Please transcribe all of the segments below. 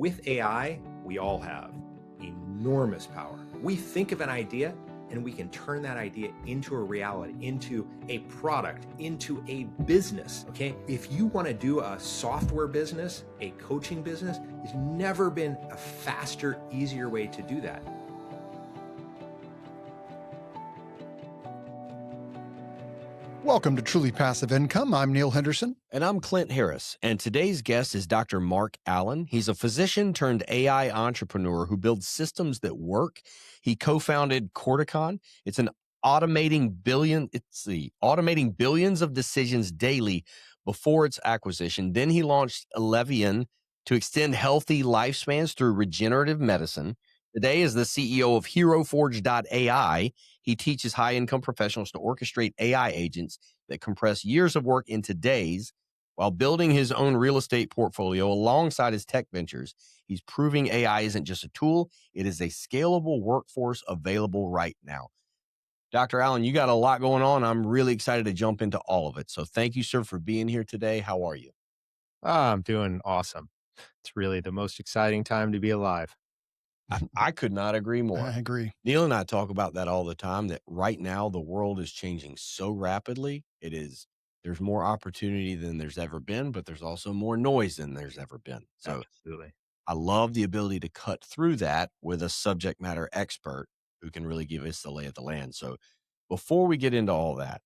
With AI, we all have enormous power. We think of an idea and we can turn that idea into a reality, into a product, into a business, okay? If you want to do a software business, a coaching business, there's never been a faster, easier way to do that. Welcome to Truly Passive Income. I'm Neil Henderson. And I'm Clint Harris. And today's guest is Dr. Mark Allen. He's a physician turned AI entrepreneur who builds systems that work. He co-founded Corticon. It's automating billions of decisions daily before its acquisition. Then he launched Elevian to extend healthy lifespans through regenerative medicine. Today is the CEO of HeroForge.ai. He teaches high-income professionals to orchestrate AI agents that compress years of work into days while building his own real estate portfolio alongside his tech ventures. He's proving AI isn't just a tool, it is a scalable workforce available right now. Dr. Allen, you got a lot going on. I'm really excited to jump into all of it. So thank you, sir, for being here today. How are you? I'm doing awesome. It's really the most exciting time to be alive. I could not agree more. I agree. Neil and I talk about that all the time, that right now the world is changing so rapidly. There's more opportunity than there's ever been, but there's also more noise than there's ever been. So Absolutely. I love the ability to cut through that with a subject matter expert who can really give us the lay of the land. So before we get into all that,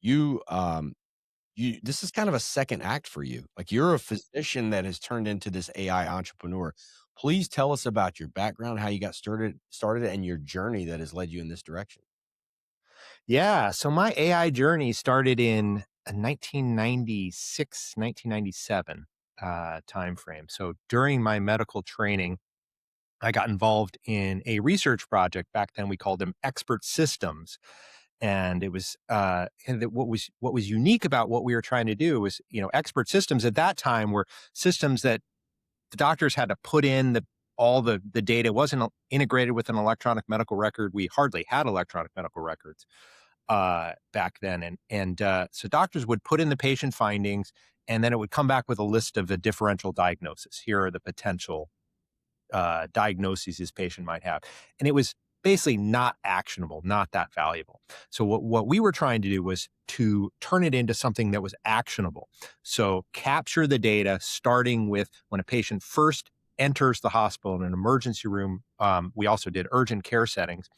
this is kind of a second act for you. Like, you're a physician that has turned into this AI entrepreneur. Please tell us about your background, how you got started, and your journey that has led you in this direction. Yeah. So my AI journey started in 1996, 1997 timeframe. So during my medical training, I got involved in a research project. Back then, we called them expert systems. And it was what was unique about what we were trying to do was, expert systems at that time were systems that the doctors had to put in all the data. It wasn't integrated with an electronic medical record. We hardly had electronic medical records back then. And so doctors would put in the patient findings, and then it would come back with a list of a differential diagnosis. Here are the potential diagnoses this patient might have. And it was basically not actionable, not that valuable. So what we were trying to do was to turn it into something that was actionable. So capture the data, starting with when a patient first enters the hospital in an emergency room. We also did urgent care settings.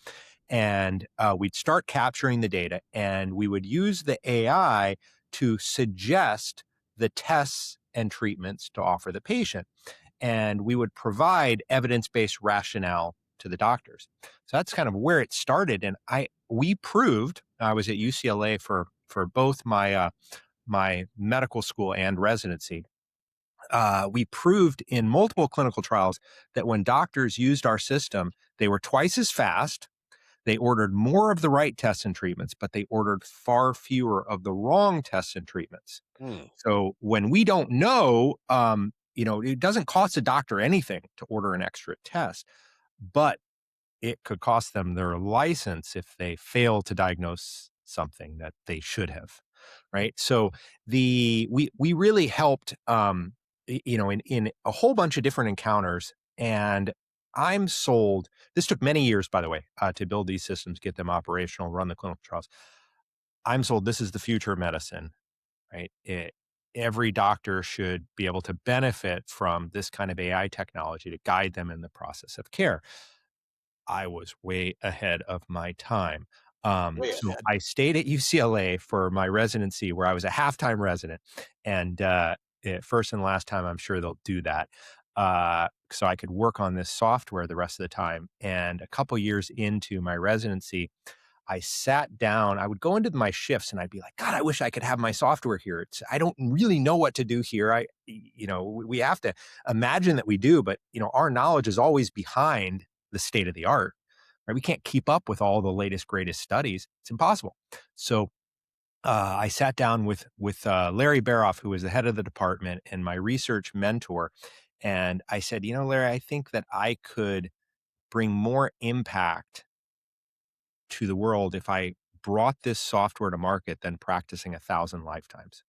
And we'd start capturing the data, and we would use the AI to suggest the tests and treatments to offer the patient. And we would provide evidence-based rationale to the doctors. So that's kind of where it started. And we proved, I was at UCLA for both my medical school and residency. We proved in multiple clinical trials that when doctors used our system, they were twice as fast. They ordered more of the right tests and treatments, but they ordered far fewer of the wrong tests and treatments. So when we don't know, it doesn't cost a doctor anything to order an extra test, but it could cost them their license if they fail to diagnose something that they should have, right? So we really helped, in a whole bunch of different encounters. And I'm sold. This took many years, by the way, to build these systems, get them operational, run the clinical trials. I'm sold this is the future of medicine, right? Every doctor should be able to benefit from this kind of AI technology to guide them in the process of care. I was way ahead of my time. So I stayed at UCLA for my residency, where I was a half-time resident. And first and last time, I'm sure they'll do that. So I could work on this software the rest of the time. And a couple years into my residency, I sat down. I would go into my shifts and I'd be like, God, I wish I could have my software here. I don't really know what to do here. We have to imagine that we do, but our knowledge is always behind the state of the art, right? We can't keep up with all the latest, greatest studies. It's impossible. So I sat down with Larry Baroff, who was the head of the department and my research mentor. And I said, Larry, I think that I could bring more impact to the world if I brought this software to market than practicing 1,000 lifetimes.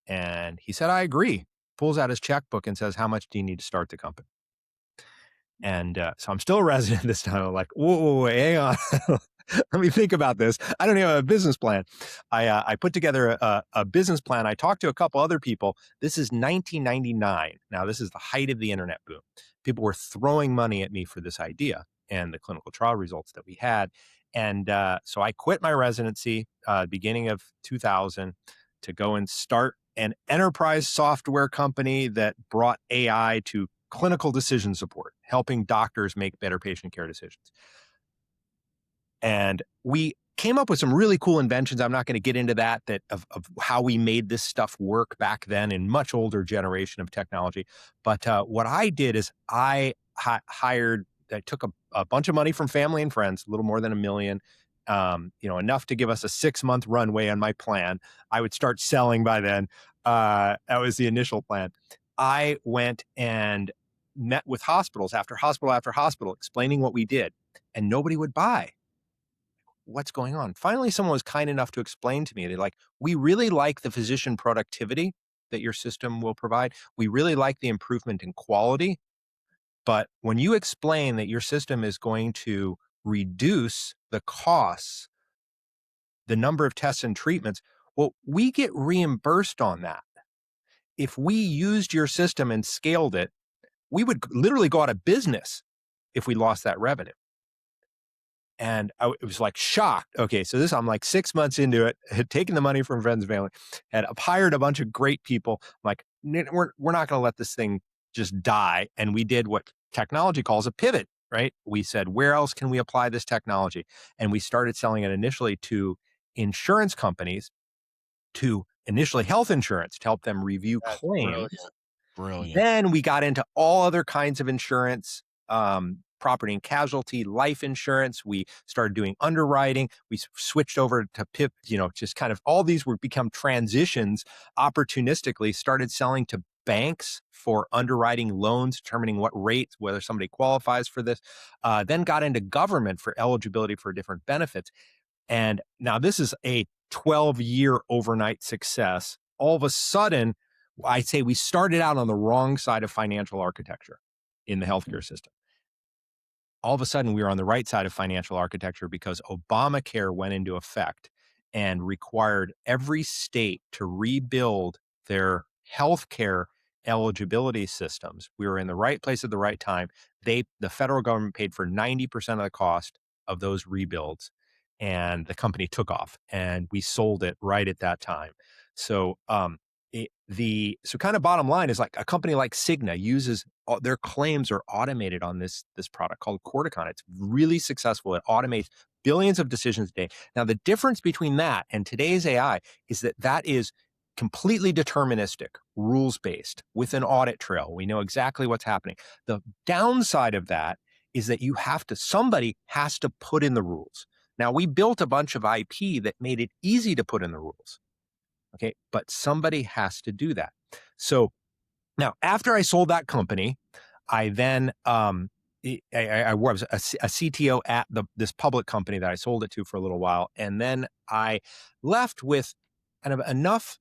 And he said, I agree. pulls out his checkbook and says, how much do you need to start the company? And so I'm still a resident this time. I'm like, whoa, hang on. Let me think about this. I don't even have a business plan. I put together a business plan. I talked to a couple other people. This is 1999. Now, this is the height of the internet boom. People were throwing money at me for this idea and the clinical trial results that we had. And so I quit my residency beginning of 2000 to go and start an enterprise software company that brought AI to clinical decision support, helping doctors make better patient care decisions. And we came up with some really cool inventions. I'm not going to get into that of how we made this stuff work back then in much older generation of technology. But what I did is I took a bunch of money from family and friends, a little more than $1 million, enough to give us a 6-month runway on my plan. I would start selling by then. That was the initial plan. I went and met with hospitals after hospital after hospital, explaining what we did, and nobody would buy. What's going on? Finally, someone was kind enough to explain to me. They're like, we really like the physician productivity that your system will provide. We really like the improvement in quality. But when you explain that your system is going to reduce the costs, the number of tests and treatments, well, we get reimbursed on that. If we used your system and scaled it, we would literally go out of business if we lost that revenue. And it was like shocked. Okay, so I'm like 6 months into it, had taken the money from friends and family, had hired a bunch of great people. I'm like, we're not going to let this thing just die. And we did what technology calls a pivot, right? We said, where else can we apply this technology? And we started selling it initially to insurance companies, to initially health insurance to help them review claims. Brilliant. Then we got into all other kinds of insurance, property and casualty, life insurance. We started doing underwriting. We switched over to PIP, just kind of all these would become transitions opportunistically, started selling to banks for underwriting loans, determining what rates, whether somebody qualifies for this, then got into government for eligibility for different benefits. And now this is a 12-year overnight success. All of a sudden, I'd say we started out on the wrong side of financial architecture in the healthcare system. All of a sudden, we were on the right side of financial architecture because Obamacare went into effect and required every state to rebuild their healthcare eligibility systems. We were in the right place at the right time. The federal government paid for 90% of the cost of those rebuilds, and the company took off, and we sold it right at that time. So, kind of bottom line is like a company like Cigna uses their claims are automated on this product called Corticon. It's really successful. It automates billions of decisions a day. Now, the difference between that and today's AI is that is completely deterministic, rules-based, with an audit trail. We know exactly what's happening. The downside of that is that somebody has to put in the rules. Now, we built a bunch of IP that made it easy to put in the rules. Okay, but somebody has to do that. So now, after I sold that company, I then I was a CTO at this public company that I sold it to for a little while, and then I left with kind of enough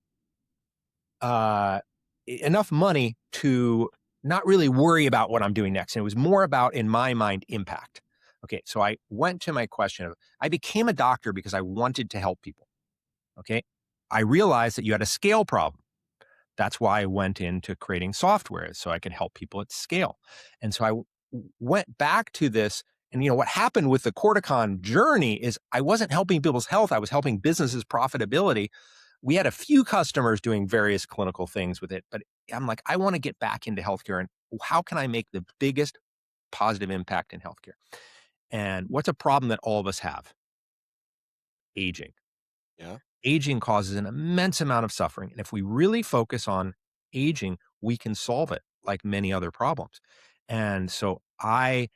money to not really worry about what I'm doing next. And it was more about, in my mind, impact. Okay, so I went to my question of, I became a doctor because I wanted to help people. Okay, I realized that you had a scale problem. That's why I went into creating software, so I could help people at scale. And so I went back to this. And what happened with the Corticon journey is I wasn't helping people's health. I was helping businesses' profitability. We had a few customers doing various clinical things with it, but I'm like, I want to get back into healthcare, and how can I make the biggest positive impact in healthcare? And what's a problem that all of us have? Aging. Yeah. Aging causes an immense amount of suffering. And if we really focus on aging, we can solve it like many other problems. And so I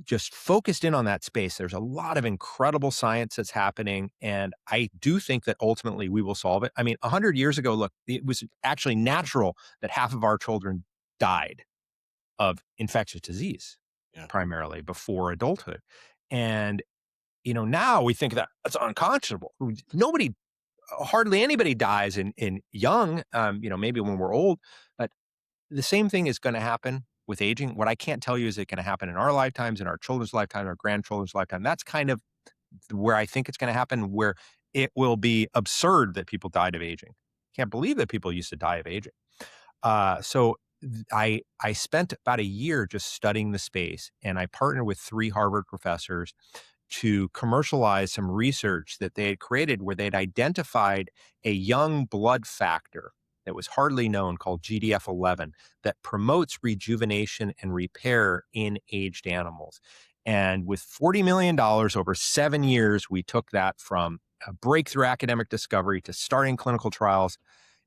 just focused in on that space. There's a lot of incredible science that's happening. And I do think that ultimately we will solve it. I mean, 100 years ago, look, it was actually natural that half of our children died of infectious disease, primarily before adulthood. And, now we think that that's unconscionable. Hardly anybody dies in young, maybe when we're old, but the same thing is going to happen with aging. What I can't tell you is it going to happen in our lifetimes, in our children's lifetime, our grandchildren's lifetime. That's kind of where I think it's going to happen, where it will be absurd that people died of aging. Can't believe that people used to die of aging. I spent about a year just studying the space, and I partnered with 3 Harvard professors to commercialize some research that they had created where they'd identified a young blood factor that was hardly known called GDF11 that promotes rejuvenation and repair in aged animals. And with $40 million over 7 years, we took that from a breakthrough academic discovery to starting clinical trials,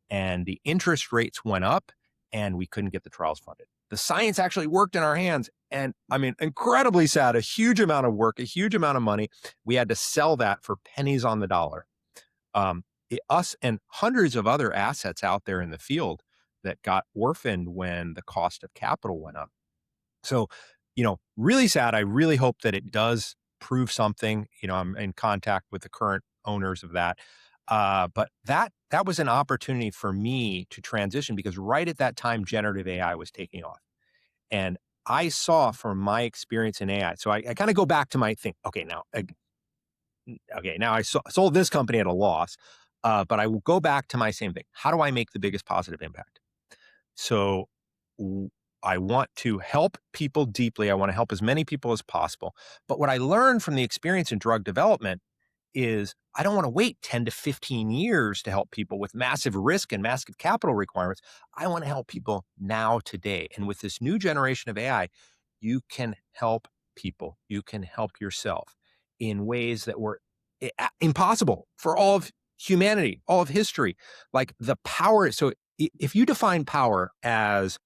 and the interest rates went up and we couldn't get the trials funded. The science actually worked in our hands. And I mean, incredibly sad, a huge amount of work, a huge amount of money. We had to sell that for pennies on the dollar. Us and hundreds of other assets out there in the field that got orphaned when the cost of capital went up. So, really sad. I really hope that it does prove something. I'm in contact with the current owners of that. But that was an opportunity for me to transition, because right at that time, generative AI was taking off. And I saw from my experience in AI, so I kind of go back to my thing. Now I sold this company at a loss, but I will go back to my same thing. How do I make the biggest positive impact? So I want to help people deeply. I want to help as many people as possible. But what I learned from the experience in drug development is I don't want to wait 10 to 15 years to help people with massive risk and massive capital requirements. I want to help people now, today. And with this new generation of AI, you can help people. You can help yourself in ways that were impossible for all of humanity, all of history. Like the power. So if you define power as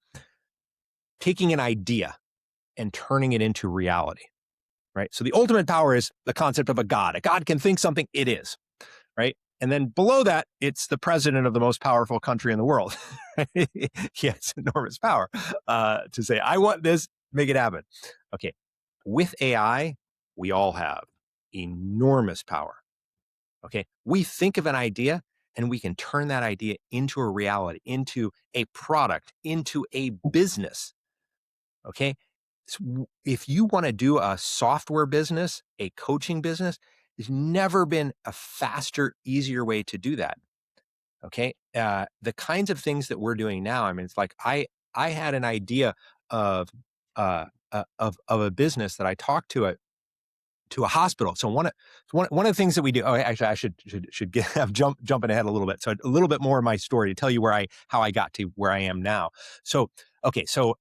taking an idea and turning it into reality, right? So the ultimate power is the concept of a God. A God can think something, it is, right? And then below that, it's the president of the most powerful country in the world. He has enormous power to say, I want this, make it happen. Okay. With AI, we all have enormous power. Okay. We think of an idea and we can turn that idea into a reality, into a product, into a business. Okay. So if you want to do a software business, a coaching business, there's never been a faster, easier way to do that. Okay. The kinds of things that we're doing now, I mean, it's like I had an idea of a business that I talked to a hospital. So one of the things that we do. Oh, actually, I should jumping ahead a little bit. So a little bit more of my story to tell you how I got to where I am now. So okay, so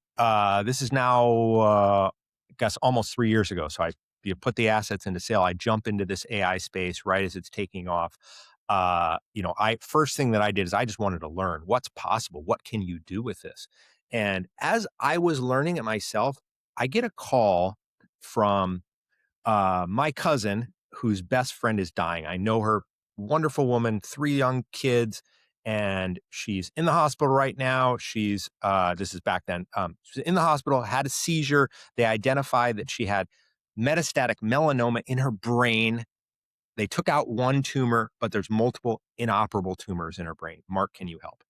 this is now I guess almost 3 years ago. So you put the assets into sale. I jump into this AI space right as it's taking off. First thing that I did is I just wanted to learn what's possible. What can you do with this? And as I was learning it myself, I get a call from my cousin, whose best friend is dying. I know her, wonderful woman, 3 young kids, and she's in the hospital right now. She's, this is back then, she's in the hospital, had a seizure. They identified that she had metastatic melanoma in her brain. They took out one tumor, but there's multiple inoperable tumors in her brain. Mark, can you help?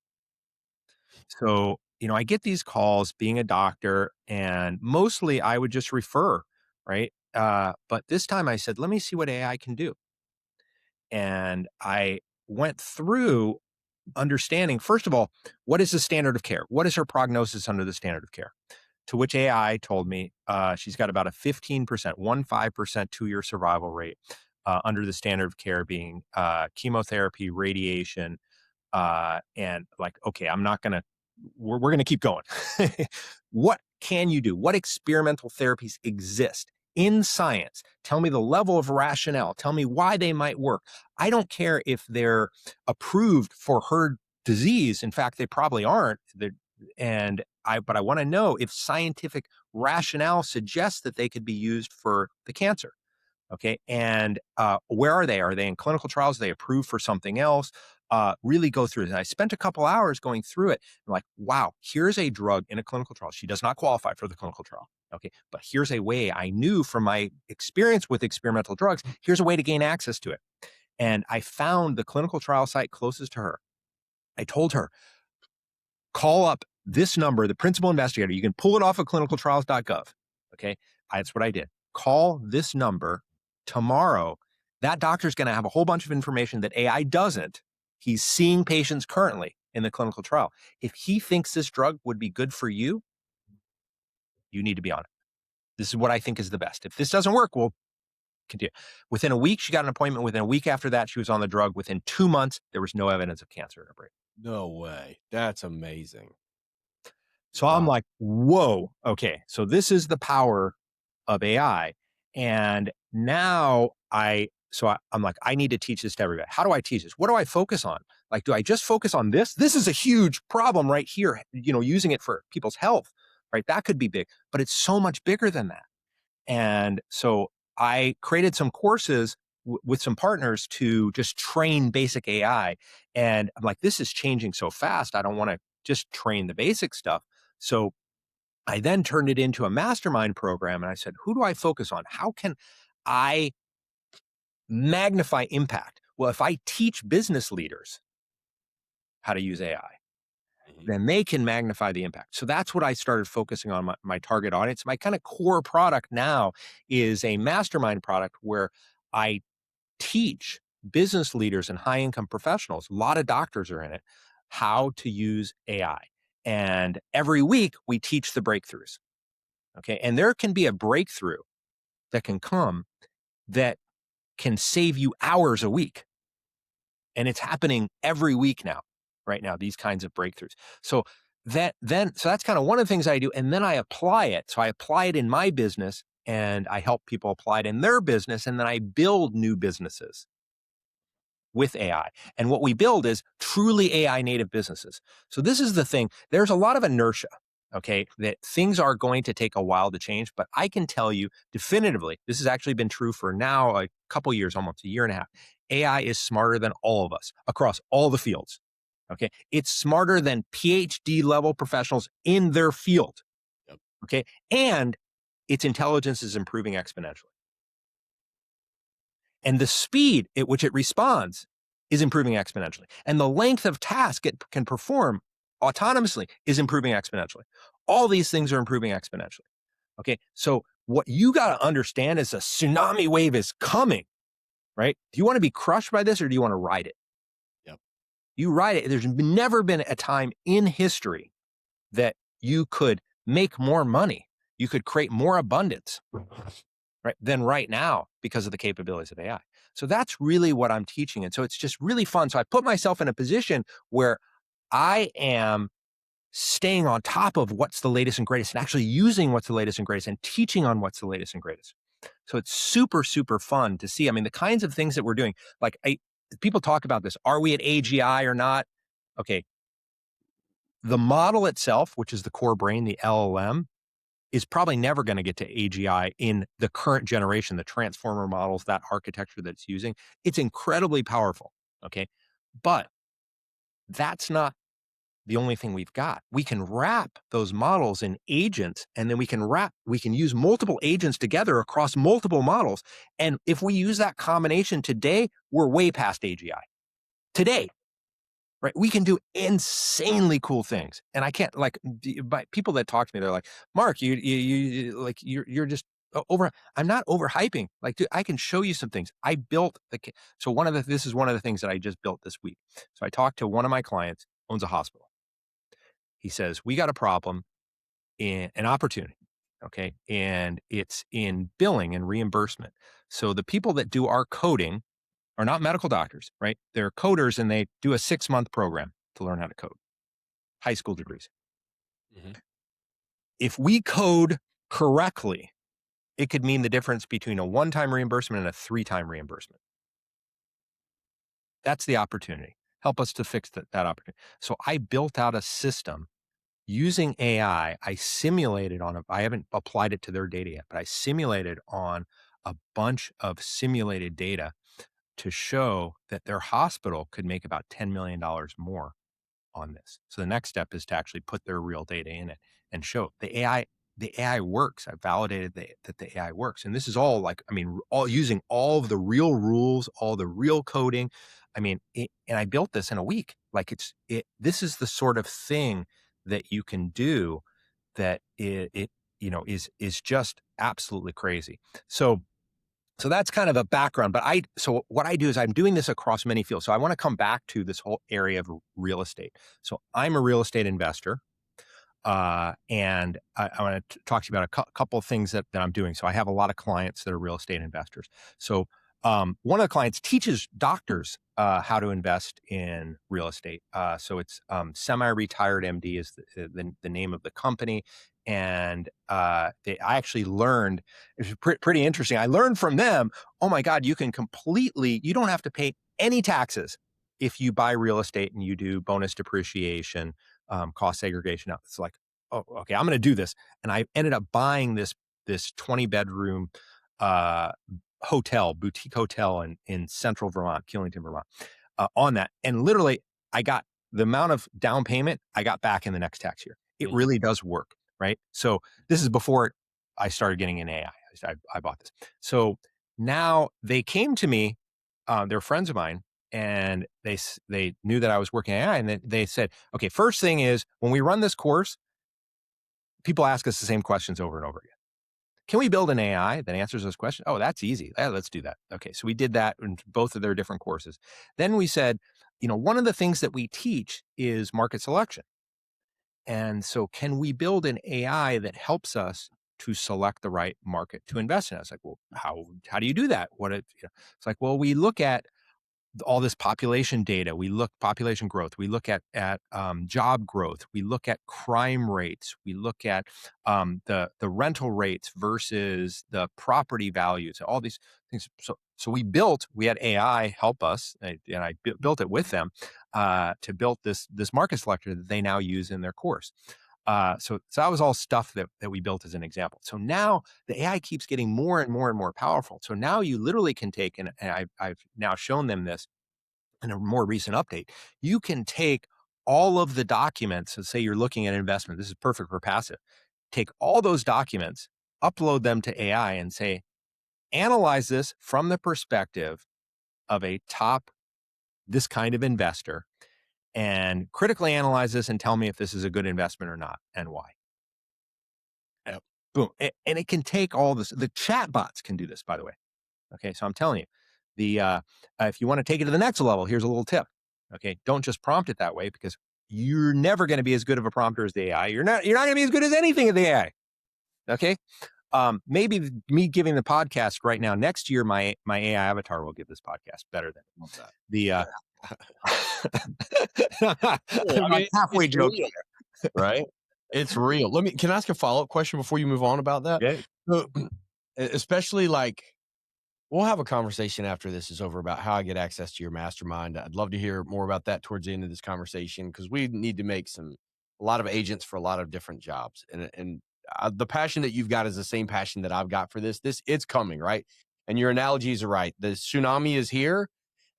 So, I get these calls being a doctor, and mostly I would just refer, right? But this time I said, let me see what AI can do. And I went through understanding, first of all, what is the standard of care? What is her prognosis under the standard of care? To which AI told me she's got about a 15%, 15% 2-year survival rate under the standard of care, being chemotherapy, radiation, and like, okay, I'm not going to, we're going to keep going. What can you do? What experimental therapies exist in science? Tell me the level of rationale. Tell me why they might work. I don't care if they're approved for her disease. In fact, they probably aren't. But I want to know if scientific rationale suggests that they could be used for the cancer. Okay. And where are they? Are they in clinical trials? Are they approved for something else? Really go through it. And I spent a couple hours going through it. I'm like, wow, here's a drug in a clinical trial. She does not qualify for the clinical trial. Okay. But here's a way I knew from my experience with experimental drugs, here's a way to gain access to it. And I found the clinical trial site closest to her. I told her, call up this number, the principal investigator, you can pull it off of clinicaltrials.gov. Okay. That's what I did. Call this number tomorrow. That doctor's going to have a whole bunch of information that AI doesn't. He's seeing patients currently in the clinical trial. If he thinks this drug would be good for you, you need to be on it. This is what I think is the best. If this doesn't work, we'll continue. Within a week, she got an appointment. Within a week after that, she was on the drug. Within 2 months, there was no evidence of cancer in her brain. No way. That's amazing. So I'm like, whoa, okay. So this is the power of AI. And now I'm like, I need to teach this to everybody. How do I teach this? What do I focus on? Like, do I just focus on this? This is a huge problem right here, using it for people's health, right? That could be big, but it's so much bigger than that. And so I created some courses with some partners to just train basic AI. And I'm like, this is changing so fast. I don't want to just train the basic stuff. So I then turned it into a mastermind program. And I said, who do I focus on? How can I magnify impact? Well, if I teach business leaders how to use AI, then they can magnify the impact. So that's what I started focusing on my target audience. My kind of core product now is a mastermind product where I teach business leaders and high income professionals, a lot of doctors are in it, how to use AI. And every week we teach the breakthroughs. Okay. And there can be a breakthrough that can come that can save you hours a week. And it's happening every week now, right now, these kinds of breakthroughs. So that's kind of one of the things I do. And then I apply it. So I apply it in my business and I help people apply it in their business. And then I build new businesses with AI. And what we build is truly AI native businesses. So this is the thing. There's a lot of inertia, okay, that things are going to take a while to change. But I can tell you definitively, this has actually been true for now a couple years, almost a year and a half. AI is smarter than all of us across all the fields. Okay. It's smarter than PhD level professionals in their field. Yep. Okay. And its intelligence is improving exponentially. And the speed at which it responds is improving exponentially. And the length of task it can perform autonomously is improving exponentially. All these things are improving exponentially. Okay. So what you got to understand is a tsunami wave is coming, right? Do you want to be crushed by this or do you want to ride it? Yep. You ride it. There's never been a time in history that you could make more money. You could create more abundance, right, than right now because of the capabilities of AI. So that's really what I'm teaching. And so it's just really fun. So I put myself in a position where I am staying on top of what's the latest and greatest and actually using what's the latest and greatest and teaching on what's the latest and greatest. So it's super, super fun to see. I mean, the kinds of things that we're doing, like people talk about this. Are we at AGI or not? Okay. The model itself, which is the core brain, the LLM, is probably never going to get to AGI in the current generation, the transformer models, that architecture that it's using. It's incredibly powerful, okay? But that's not the only thing we've got. We can wrap those models in agents, and then we can use multiple agents together across multiple models. And if we use that combination today, we're way past AGI. Today, right? We can do insanely cool things. And I can't by people that talk to me, they're like, Mark, you're just over. I'm not overhyping. Like, dude, I can show you some things. I built this is one of the things that I just built this week. So I talked to one of my clients, owns a hospital. He says, we got a problem in an opportunity. Okay. And it's in billing and reimbursement. So the people that do our coding are not medical doctors, right? They're coders and they do a 6-month program to learn how to code, high school degrees. Mm-hmm. If we code correctly, it could mean the difference between a 1-time reimbursement and a 3-time reimbursement. That's the opportunity. Help us to fix that opportunity. So I built out a system using AI. I simulated I haven't applied it to their data yet, but I simulated on a bunch of simulated data to show that their hospital could make about $10 million more on this. So the next step is to actually put their real data in it and show the AI works. I validated that the AI works. And this is all all using all of the real rules, all the real coding. And I built this in a week. This is the sort of thing that you can do that it is just absolutely crazy. So that's kind of a background, but so what I do is I'm doing this across many fields. So I want to come back to this whole area of real estate. So I'm a real estate investor. And I want to talk to you about a couple of things that I'm doing. So I have a lot of clients that are real estate investors. So one of the clients teaches doctors how to invest in real estate. So it's Semi-Retired MD is the name of the company. And I actually learned, it was pretty interesting. I learned from them, oh my God, you don't have to pay any taxes if you buy real estate and you do bonus depreciation, cost segregation out. It's like, oh, okay, I'm going to do this. And I ended up buying this 20-bedroom boutique hotel in central Vermont, Killington, Vermont, on that. And literally, I got the amount of down payment I got back in the next tax year. It really does work, right? So this is before I started getting in AI. I bought this. So now they came to me, they're friends of mine, and they knew that I was working AI, and they said, okay, first thing is when we run this course, people ask us the same questions over and over again. Can we build an AI that answers those questions? Oh, that's easy. Yeah, let's do that. Okay, so we did that in both of their different courses. Then we said, one of the things that we teach is market selection. And so can we build an AI that helps us to select the right market to invest in? I was like, well, how do you do that? It's like, well, we look at all this population data. We look population growth. We look at job growth. We look at crime rates. We look at the rental rates versus the property values. All these things. So we had AI help us, and I built it with them to build this market selector that they now use in their course. So that was all stuff that we built as an example. So now the AI keeps getting more and more and more powerful. So now you literally can take, and I've now shown them this in a more recent update, you can take all of the documents, and say you're looking at investment. This is perfect for passive. Take all those documents, upload them to AI and say, analyze this from the perspective of a top, this kind of investor, and critically analyze this and tell me if this is a good investment or not and why. Yep. Boom. And it can take all this. The chat bots can do this, by the way. Okay. So I'm telling you, if you want to take it to the next level, here's a little tip. Okay. Don't just prompt it that way, because you're never going to be as good of a prompter as the AI. You're not going to be as good as anything at the AI. Okay. Maybe me giving the podcast right now, next year, my AI avatar will give this podcast better than the, I mean, halfway joking, right? It's real. Can I ask a follow-up question before you move on about that? Yeah. So, especially we'll have a conversation after this is over about how I get access to your mastermind. I'd love to hear more about that towards the end of this conversation, because we need to make a lot of agents for a lot of different jobs. And the passion that you've got is the same passion that I've got for this. It's coming, right? And your analogies are right. The tsunami is here,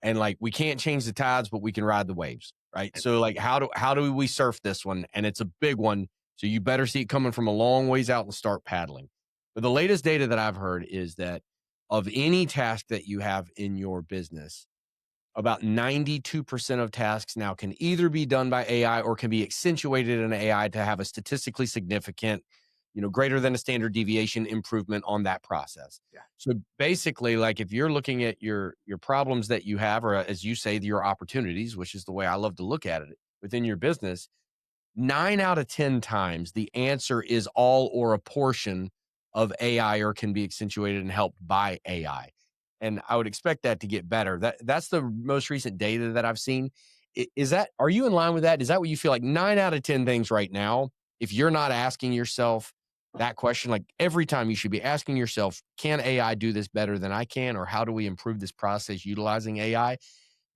and we can't change the tides, but we can ride the waves, right? So how do we surf this one? And it's a big one. So you better see it coming from a long ways out and start paddling. But the latest data that I've heard is that of any task that you have in your business, about 92% of tasks now can either be done by AI or can be accentuated in AI to have a statistically significant, greater than a standard deviation improvement on that process. Yeah. So basically, if you're looking at your problems that you have, or as you say, your opportunities, which is the way I love to look at it within your business, 9 out of 10 times the answer is all or a portion of AI, or can be accentuated and helped by AI. And I would expect that to get better. That's the most recent data that I've seen. Are you in line with that? Is that what you feel like? 9 out of 10 things right now, if you're not asking yourself that question, every time you should be asking yourself, can AI do this better than I can? Or how do we improve this process utilizing AI?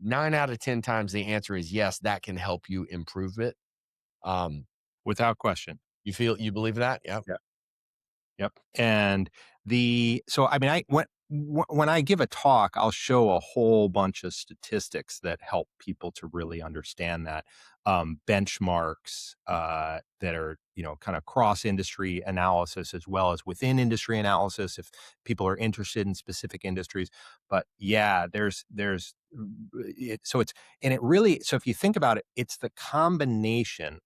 9 out of 10 times the answer is yes, that can help you improve it. Without question. You believe that? Yeah. Yep. And when I give a talk, I'll show a whole bunch of statistics that help people to really understand that, benchmarks that are, kind of cross industry analysis as well as within industry analysis, if people are interested in specific industries. But yeah, so if you think about it, it's the combination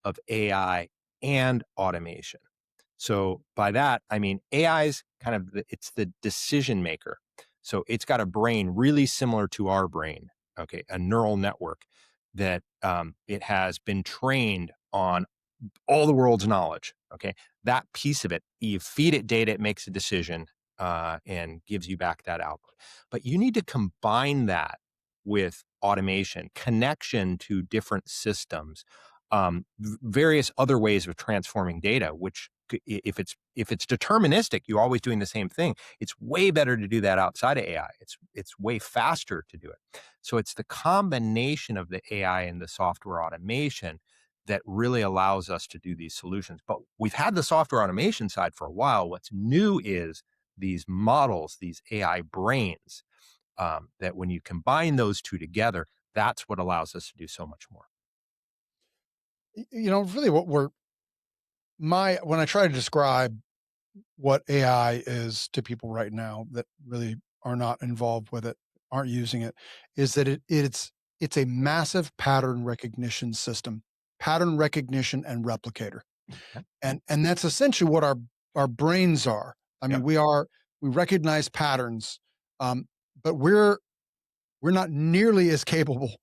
of AI and automation. So by that, I mean, AI's kind of, it's the decision maker. So it's got a brain really similar to our brain, okay, a neural network that it has been trained on all the world's knowledge. Okay. That piece of it, you feed it data, it makes a decision and gives you back that output. But you need to combine that with automation, connection to different systems, various other ways of transforming data, which if it's deterministic, you're always doing the same thing. It's way better to do that outside of AI. It's way faster to do it. So it's the combination of the AI and the software automation that really allows us to do these solutions. But we've had the software automation side for a while. What's new is these models, these AI brains, that when you combine those two together, that's what allows us to do so much more. Really when I try to describe what AI is to people right now that really are not involved with it, aren't using it, is that it's a massive pattern recognition system, pattern recognition and replicator. Okay. And that's essentially what our brains are. I mean, Yep. we recognize patterns, but we're not nearly as capable.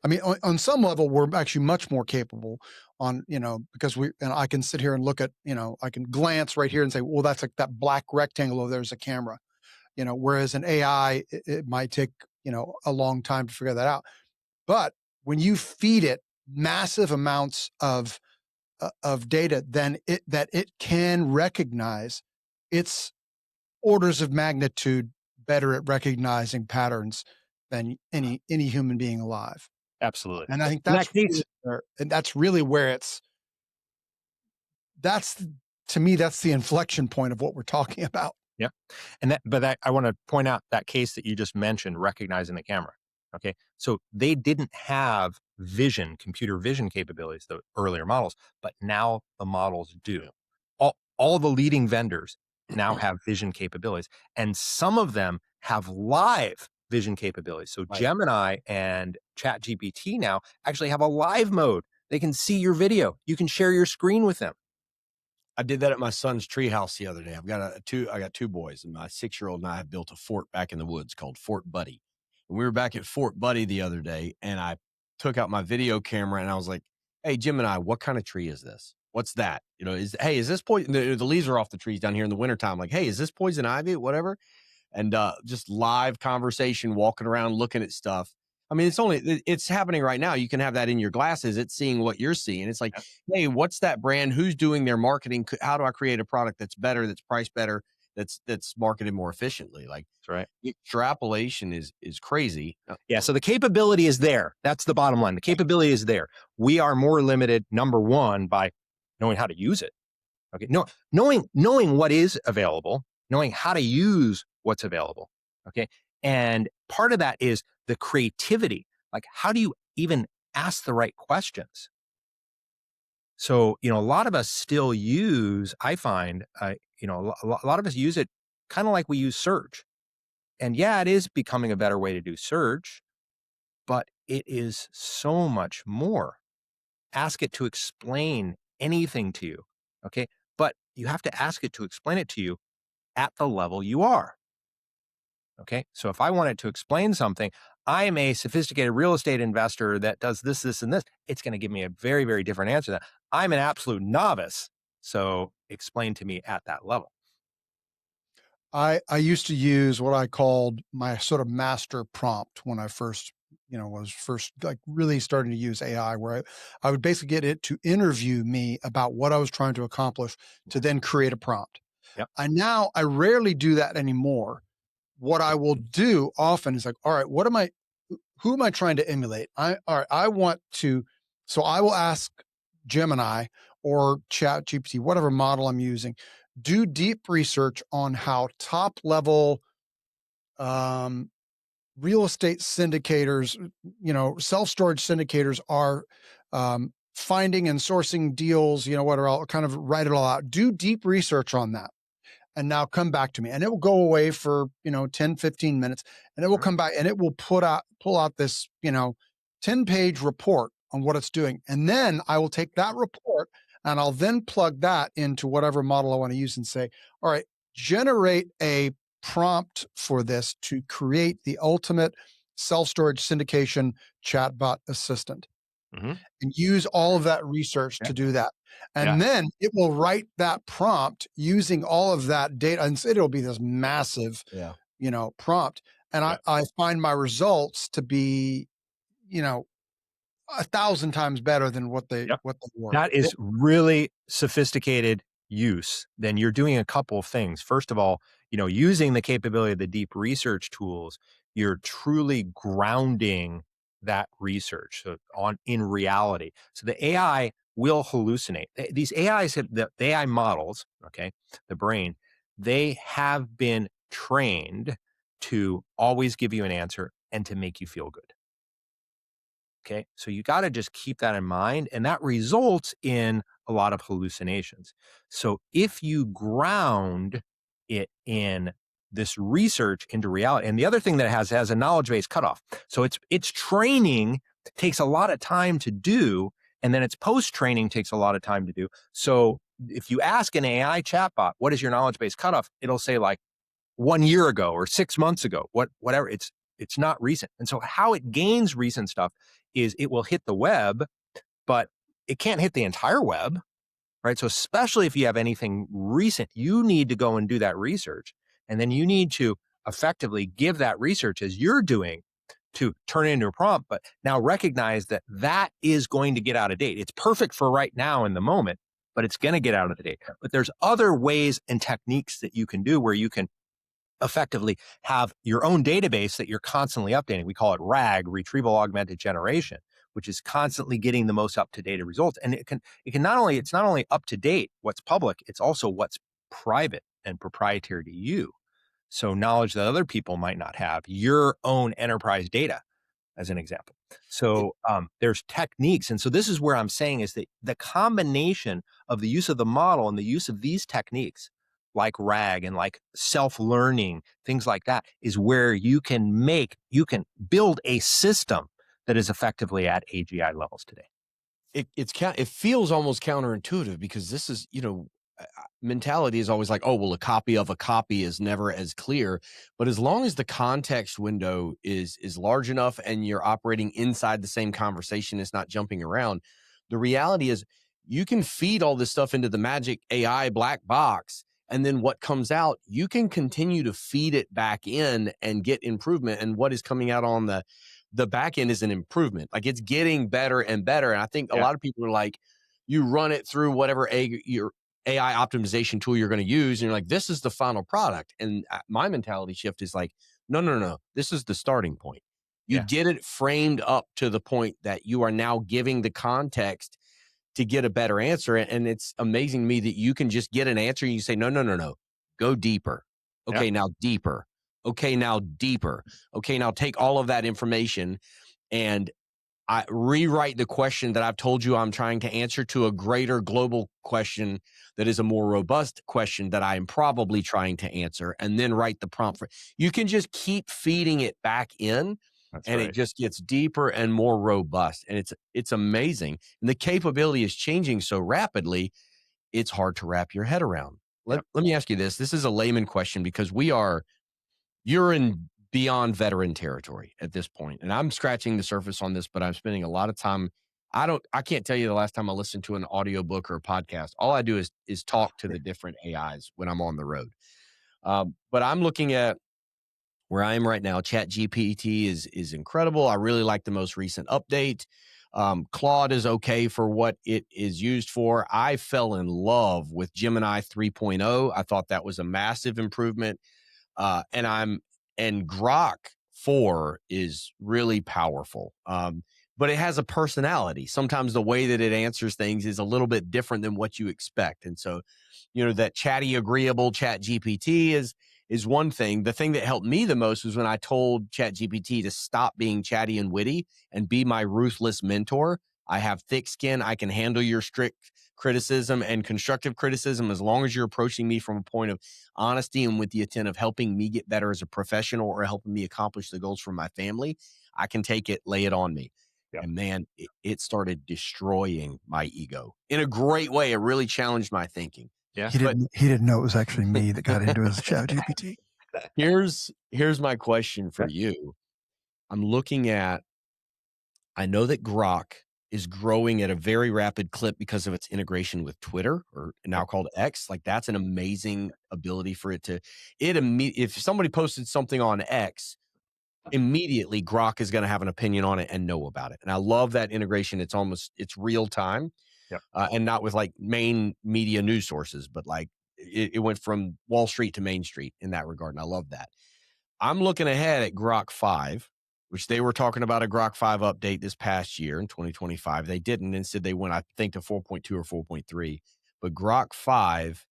I mean, on some level, we're actually much more capable because and I can sit here and look at, I can glance right here and say, well, that's like that black rectangle over there's a camera, whereas an AI, it might take, a long time to figure that out. But when you feed it massive amounts of data, then it can recognize, it's orders of magnitude better at recognizing patterns than any human being alive. Absolutely. And I think In that case, that's really where to me, that's the inflection point of what we're talking about. yeah. I want to point out that case that you just mentioned, recognizing the camera. Okay. So they didn't have computer vision capabilities, the earlier models, but now the models do. All the leading vendors now have vision capabilities, and some of them have live vision capabilities. So Right. Gemini and ChatGPT now actually have a live mode. They can see your video. You can share your screen with them. I did that at my son's treehouse the other day. I got two boys, and my 6-year-old and I have built a fort back in the woods called Fort Buddy. And we were back at Fort Buddy the other day, and I took out my video camera and I was like, "Hey, Gemini, what kind of tree is this? What's that? Is this poison? The leaves are off the trees down here in the wintertime. Like, hey, is this poison ivy? Whatever." And just live conversation, walking around, looking at stuff. I mean, it's happening right now. You can have that in your glasses. It's seeing what you're seeing. It's like, hey, what's that brand? Who's doing their marketing? How do I create a product that's better, that's priced better, that's marketed more efficiently? Like, That's right. the extrapolation is crazy. Yeah. So the capability is there. That's the bottom line. The capability is there. We are more limited, number one, by knowing how to use it. Okay. No, knowing what is available, knowing how to use what's available. Okay. And part of that is the creativity. Like, how do you even ask the right questions? So, a lot of us still use, I find, a lot of us use it kind of like we use search. And yeah, it is becoming a better way to do search, but it is so much more. Ask it to explain anything to you. Okay. But you have to ask it to explain it to you at the level you are. Okay. So if I wanted to explain something, I am a sophisticated real estate investor that does this, this, and this. It's going to give me a very, very different answer. That I'm an absolute novice. So explain to me at that level. I used to use what I called my sort of master prompt when I first, was first like really starting to use AI, where I would basically get it to interview me about what I was trying to accomplish to then create a prompt. Yep. I rarely do that anymore. What I will do often is like, all right, who am I trying to emulate? I want to, so I will ask Gemini or ChatGPT, whatever model I'm using, do deep research on how top level real estate syndicators, self-storage syndicators are finding and sourcing deals, whatever. I'll kind of write it all out. Do deep research on that. And now come back to me, and it will go away for 10 15 minutes, and it will come back and it will pull out this 10-page report on what it's doing. And then I will take that report and I'll then plug that into whatever model I want to use and say, all right, generate a prompt for this to create the ultimate self-storage syndication chatbot assistant, Mhm. and use all of that research Yeah. to do that. Yeah. And then it will write that prompt using all of that data. And it'll be this massive, Yeah. prompt. And Yeah. I find my results to be, 1,000 times better than what they Yep. were. That is really sophisticated use. Then you're doing a couple of things. First of all, using the capability of the deep research tools, you're truly grounding that research in reality. So the AI will hallucinate. These AIs the AI models, okay, the brain, they have been trained to always give you an answer and to make you feel good. Okay. So you got to just keep that in mind. And that results in a lot of hallucinations. So if you ground it in this research into reality, and the other thing that it has a knowledge base cutoff. So its training takes a lot of time to do. And then its post training takes a lot of time to do. So if you ask an AI chatbot, what is your knowledge base cutoff? It'll say like 1 year ago or 6 months ago, whatever. It's not recent. And so how it gains recent stuff is it will hit the web, but it can't hit the entire web, right? So especially if you have anything recent, you need to go and do that research. And then you need to effectively give that research as you're doing to turn it into a prompt, but now recognize that that is going to get out of date. It's perfect for right now in the moment, but it's going to get out of date. But there's other ways and techniques that you can do where you can effectively have your own database that you're constantly updating. We call it RAG, Retrieval Augmented Generation, which is constantly getting the most up-to-date results. And it's not only up to date, what's public, it's also what's private and proprietary to you. So knowledge that other people might not have, your own enterprise data, as an example. So there's techniques. And so this is where I'm saying is that the combination of the use of the model and the use of these techniques like RAG and like self-learning, things like that, is where you can build a system that is effectively at AGI levels today. It feels almost counterintuitive because this is, mentality is always like, oh, well, a copy of a copy is never as clear. But as long as the context window is large enough and you're operating inside the same conversation, it's not jumping around. The reality is you can feed all this stuff into the magic AI black box. And then what comes out, you can continue to feed it back in and get improvement. And what is coming out on the back end is an improvement. Like it's getting better and better. And I think a lot of people are like, you run it through whatever your AI optimization tool you're going to use, and you're like, this is the final product. And my mentality shift is like, no. This is the starting point. You get it framed up to the point that you are now giving the context to get a better answer. And it's amazing to me that you can just get an answer and you say, no, go deeper. Okay, now deeper. Okay, now deeper. Okay, now take all of that information and I rewrite the question that I've told you I'm trying to answer to a greater global question that is a more robust question that I am probably trying to answer, and then write the prompt for. You can just keep feeding it back in. That's and right. It just gets deeper and more robust. And it's amazing. And the capability is changing so rapidly, it's hard to wrap your head around. Let me ask you this. This is a layman question because you're in beyond veteran territory at this point. And I'm scratching the surface on this, but I'm spending a lot of time. I can't tell you the last time I listened to an audiobook or a podcast. All I do is talk to the different AIs when I'm on the road. But I'm looking at where I am right now. ChatGPT is incredible. I really like the most recent update. Claude is okay for what it is used for. I fell in love with Gemini 3.0. I thought that was a massive improvement. And Grok 4 is really powerful. But it has a personality. Sometimes the way that it answers things is a little bit different than what you expect. And so, that chatty, agreeable ChatGPT is one thing. The thing that helped me the most was when I told ChatGPT to stop being chatty and witty and be my ruthless mentor. I have thick skin. I can handle your strict criticism and constructive criticism as long as you're approaching me from a point of honesty and with the intent of helping me get better as a professional or helping me accomplish the goals for my family. I can take it, lay it on me. Yep. And man, it started destroying my ego in a great way. It really challenged my thinking. Yeah. He didn't know it was actually me that got into his chat GPT. Here's my question for Okay. you. I'm looking at, I know that Grok is growing at a very rapid clip because of its integration with Twitter, or now called X. Like, that's an amazing ability for it to, if somebody posted something on X, immediately Grok is going to have an opinion on it and know about it. And I love that integration. It's real time. Yep. And not with like main media news sources, but like it went from Wall Street to Main Street in that regard. And I love that. I'm looking ahead at Grok 5, which they were talking about a Grok 5 update this past year in 2025. They didn't. Instead, they went, I think, to 4.2 or 4.3. But Grok 5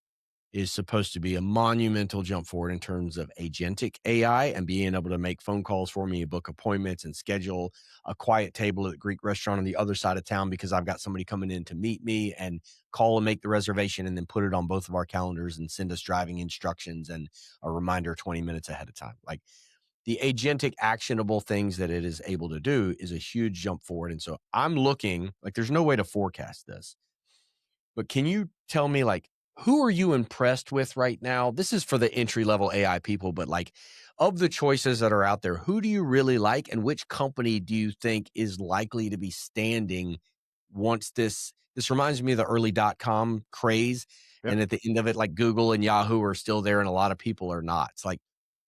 is supposed to be a monumental jump forward in terms of agentic AI and being able to make phone calls for me, book appointments, and schedule a quiet table at the Greek restaurant on the other side of town because I've got somebody coming in to meet me, and call and make the reservation and then put it on both of our calendars and send us driving instructions and a reminder 20 minutes ahead of time. Like, the agentic actionable things that it is able to do is a huge jump forward. And so I'm looking, like, there's no way to forecast this, but can you tell me, like, who are you impressed with right now? This is for the entry level AI people, but like, of the choices that are out there, who do you really like, and which company do you think is likely to be standing once this reminds me of the early .com craze. Yep. And at the end of it, like, Google and Yahoo are still there and a lot of people are not. It's like,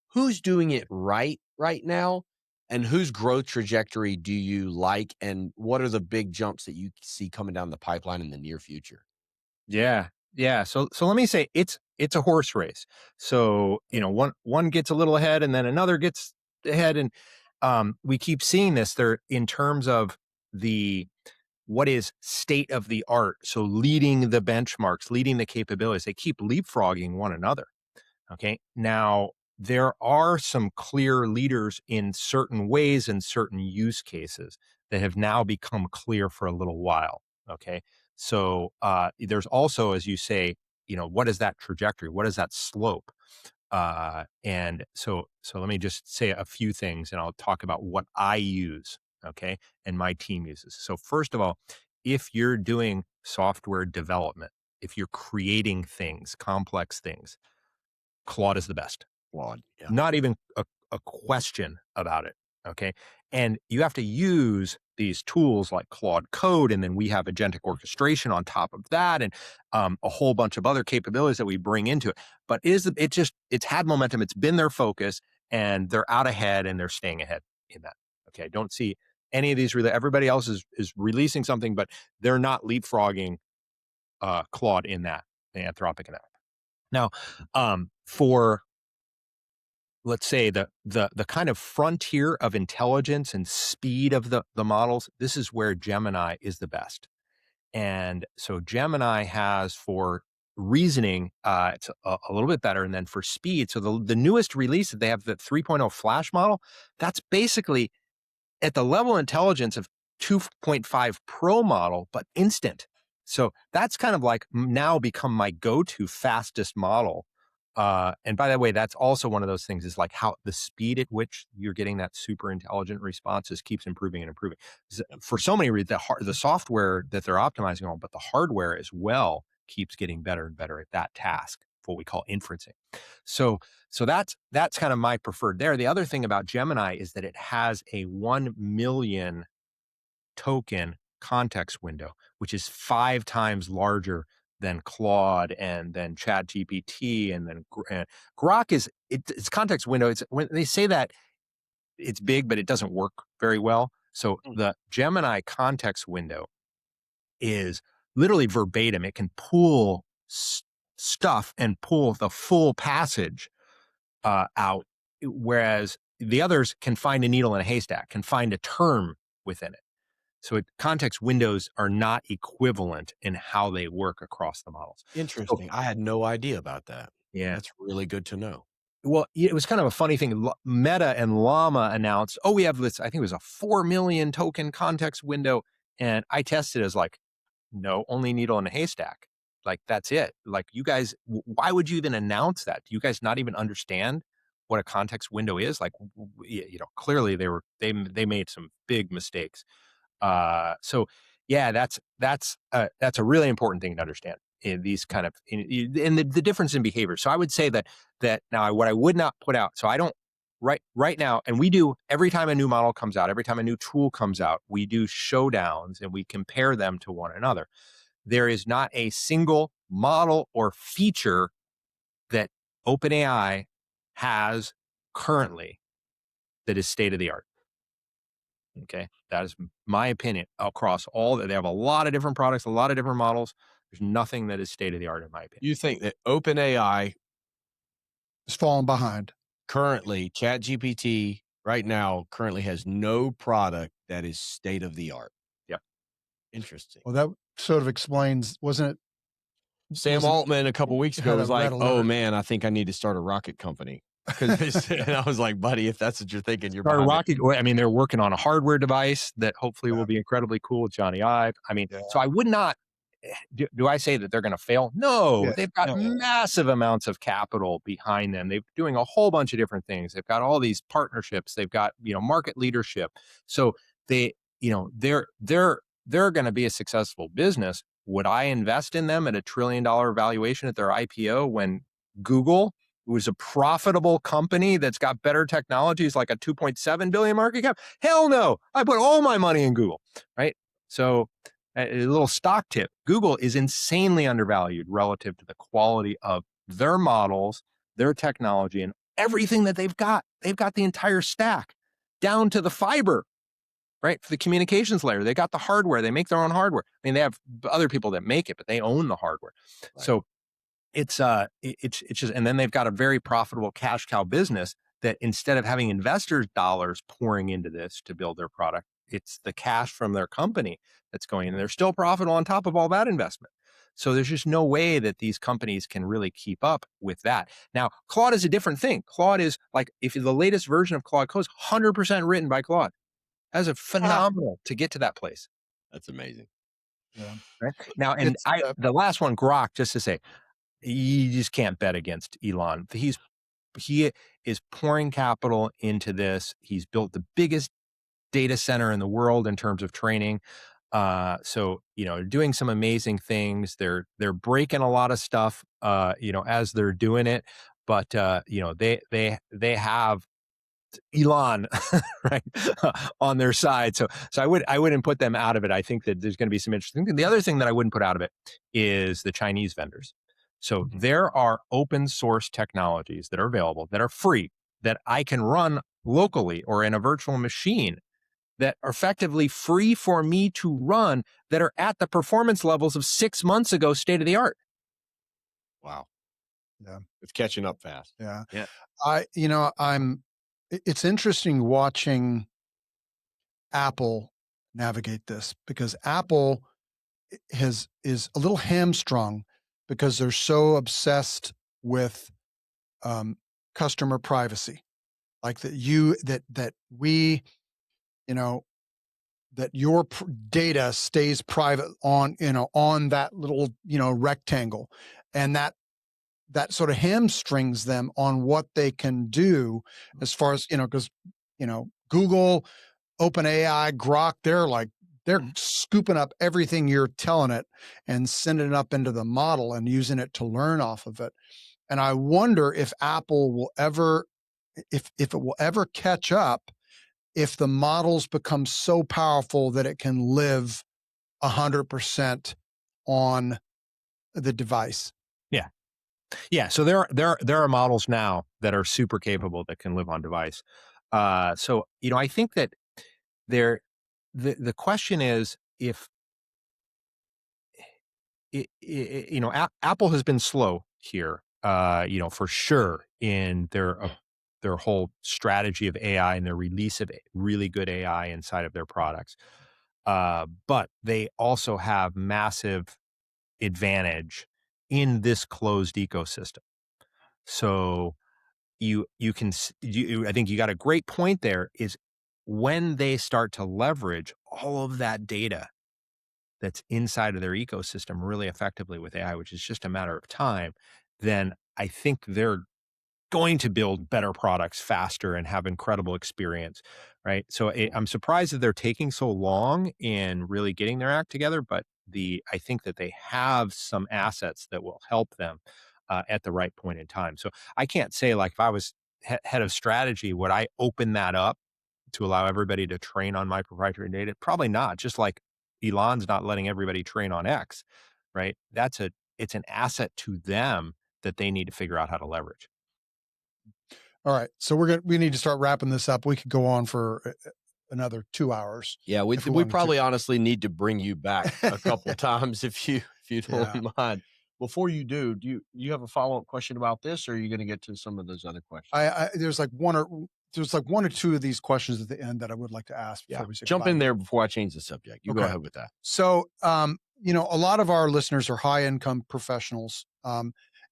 who's doing it right now? And whose growth trajectory do you like? And what are the big jumps that you see coming down the pipeline in the near future? Yeah. Yeah. So let me say it's a horse race. So, one gets a little ahead and then another gets ahead. And we keep seeing this there in terms of what is state of the art. So leading the benchmarks, leading the capabilities, they keep leapfrogging one another. Okay. Now, there are some clear leaders in certain ways and certain use cases that have now become clear for a little while. Okay. So there's also, as you say, what is that trajectory? What is that slope? And so let me just say a few things and I'll talk about what I use. Okay. And my team uses. So first of all, if you're doing software development, if you're creating things, complex things, Claude is the best. Claude, yeah. Not even a question about it. Okay. And you have to use these tools like Claude Code, and then we have agentic orchestration on top of that, and a whole bunch of other capabilities that we bring into it. But it's had momentum, it's been their focus, and they're out ahead and they're staying ahead in that. Okay. I don't see any of these everybody else is releasing something, but they're not leapfrogging Claude in that, the Anthropic in that. Now, for, let's say, the kind of frontier of intelligence and speed of the models, this is where Gemini is the best. And so Gemini has, for reasoning, it's a little bit better. And then for speed, so the newest release that they have, the 3.0 Flash model, that's basically at the level of intelligence of 2.5 Pro model, but instant. So that's kind of like now become my go-to fastest model. And by the way, that's also one of those things, is like how the speed at which you're getting that super intelligent responses keeps improving and improving. For so many reasons, the software that they're optimizing on, but the hardware as well keeps getting better and better at that task, what we call inferencing. So that's kind of my preferred there. The other thing about Gemini is that it has a 1 million token context window, which is 5 times larger than Claude and then ChatGPT and then Grok is its context window. It's, when they say that it's big, but it doesn't work very well. So the Gemini context window is literally verbatim. It can pull stuff and pull the full passage out, whereas the others can find a needle in a haystack, can find a term within it. So context windows are not equivalent in how they work across the models. Interesting. I had no idea about that. Yeah. That's really good to know. Well, it was kind of a funny thing. Meta and Llama announced, we have this, I think it was a 4 million token context window. And I tested as like, no, only needle in a haystack. Like, that's it. Like, you guys, why would you even announce that? Do you guys not even understand what a context window is? Like, clearly they made some big mistakes. So yeah, that's a really important thing to understand in these kind of in the difference in behavior. So I would say that now what I would not put out. So I don't right now, and we do every time a new model comes out, every time a new tool comes out, we do showdowns and we compare them to one another. There is not a single model or feature that OpenAI has currently that is state of the art. Okay. That is my opinion across all that. They have a lot of different products, a lot of different models. There's nothing that is state of the art in my opinion. You think that OpenAI It's falling behind. currently, ChatGPT right now currently has no product that is state of the art? Yep. Interesting. Well, that sort of explains, wasn't it? Sam Altman a couple weeks ago had was a like, red "Oh alert. man, I think I need to start a rocket company." And I was like, "Buddy, if that's what you're thinking, you're Our behind it." Rocket, I mean, they're working on a hardware device that hopefully Yeah. will be incredibly cool with Johnny Ive. I mean, Yeah. so I would not. Do I say that they're going to fail? No, Yes. they've got No. massive amounts of capital behind them. They're doing a whole bunch of different things. They've got all these partnerships. They've got market leadership. So they're going to be a successful business. Would I invest in them at $1 trillion valuation at their IPO when Google was a profitable company that's got better technologies like a 2.7 billion market cap? Hell no. I put all my money in Google, right? So a little stock tip, Google is insanely undervalued relative to the quality of their models, their technology, and everything that they've got. They've got the entire stack down to the fiber, right? For the communications layer, they got the hardware. They make their own hardware. I mean, they have other people that make it, but they own the hardware. Right. So it's just, and then they've got a very profitable cash cow business that instead of having investors' dollars pouring into this to build their product, it's the cash from their company that's going in. They're still profitable on top of all that investment. So there's just no way that these companies can really keep up with that. Now, Claude is a different thing. Claude is like, if the latest version of Claude Code is 100% written by Claude. That's a phenomenal to get to that place. That's amazing. Yeah. Right? Now, and the last one, Grok, just to say, you just can't bet against Elon. He is pouring capital into this. He's built the biggest data center in the world in terms of training. So doing some amazing things. They're breaking a lot of stuff, as they're doing it. But they have Elon right on their side. So I wouldn't put them out of it. I think that there's going to be some interesting things. The other thing that I wouldn't put out of it is the Chinese vendors. So there are open source technologies that are available that are free that I can run locally or in a virtual machine that are effectively free for me to run that are at the performance levels of 6 months ago, state of the art. Wow. Yeah. It's catching up fast. Yeah. Yeah. It's interesting watching Apple navigate this because Apple is a little hamstrung because they're so obsessed with customer privacy, like that your data stays private on that little rectangle, and that sort of hamstrings them on what they can do as far as because Google, OpenAI, Grok, they're scooping up everything you're telling it and sending it up into the model and using it to learn off of it. And I wonder if Apple will ever, if it will ever catch up, if the models become so powerful that it can live 100% on the device. Yeah. So there are models now that are super capable that can live on device. So I think that the question is if Apple has been slow here, for sure in their whole strategy of AI and their release of really good AI inside of their products. But they also have massive advantage in this closed ecosystem. So I think you got a great point there is when they start to leverage all of that data that's inside of their ecosystem really effectively with AI, which is just a matter of time, then I think they're going to build better products faster and have incredible experience, right? So I'm surprised that they're taking so long in really getting their act together, but I think that they have some assets that will help them at the right point in time. So I can't say, like, if I was head of strategy, would I open that up to allow everybody to train on my proprietary data? Probably not. Just like Elon's not letting everybody train on X, right? It's an asset to them that they need to figure out how to leverage. All right. So we need to start wrapping this up. We could go on for another 2 hours. Yeah, we probably honestly need to bring you back a couple times if you don't mind. Before you do you have a follow-up question about this, or are you going to get to some of those other questions? There's like one or two of these questions at the end that I would like to ask before we say jump goodbye. in there before I change the subject. You go ahead with that. So, a lot of our listeners are high income professionals.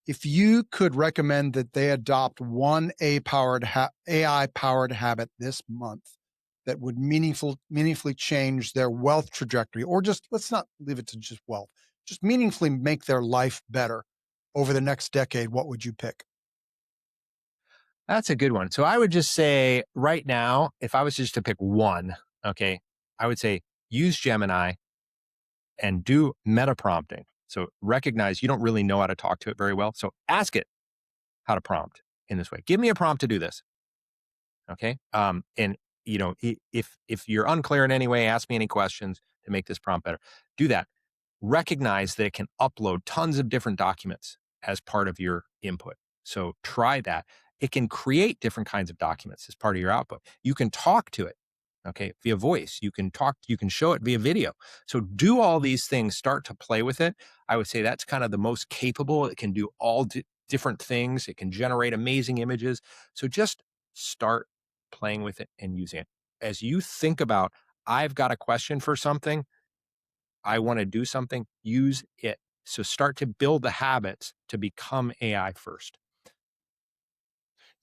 If you could recommend that they adopt one AI powered habit this month that would meaningfully change their wealth trajectory, or just let's not leave it to just wealth, just meaningfully make their life better over the next decade, what would you pick? That's a good one. So I would just say right now, if I was just to pick one, okay, I would say use Gemini and do meta prompting. So recognize you don't really know how to talk to it very well. So ask it how to prompt in this way. Give me a prompt to do this. Okay. And if you're unclear in any way, ask me any questions to make this prompt better. Do that. Recognize that it can upload tons of different documents as part of your input. So try that. It can create different kinds of documents as part of your output. You can talk to it, okay, via voice. You can show it via video. So do all these things, start to play with it. I would say that's kind of the most capable. It can do all different things. It can generate amazing images. So just start playing with it and using it. As you think about, I've got a question for something, I want to do something, use it. So start to build the habits to become AI first.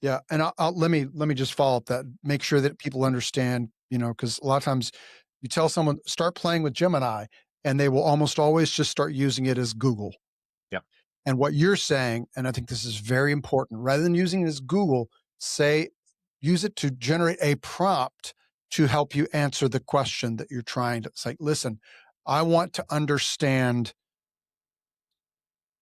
Yeah, and let me just follow up that. Make sure that people understand, because a lot of times you tell someone start playing with Gemini, and they will almost always just start using it as Google. Yeah. And what you're saying, and I think this is very important, rather than using it as Google, use it to generate a prompt to help you answer the question that you're trying to say. Listen, I want to understand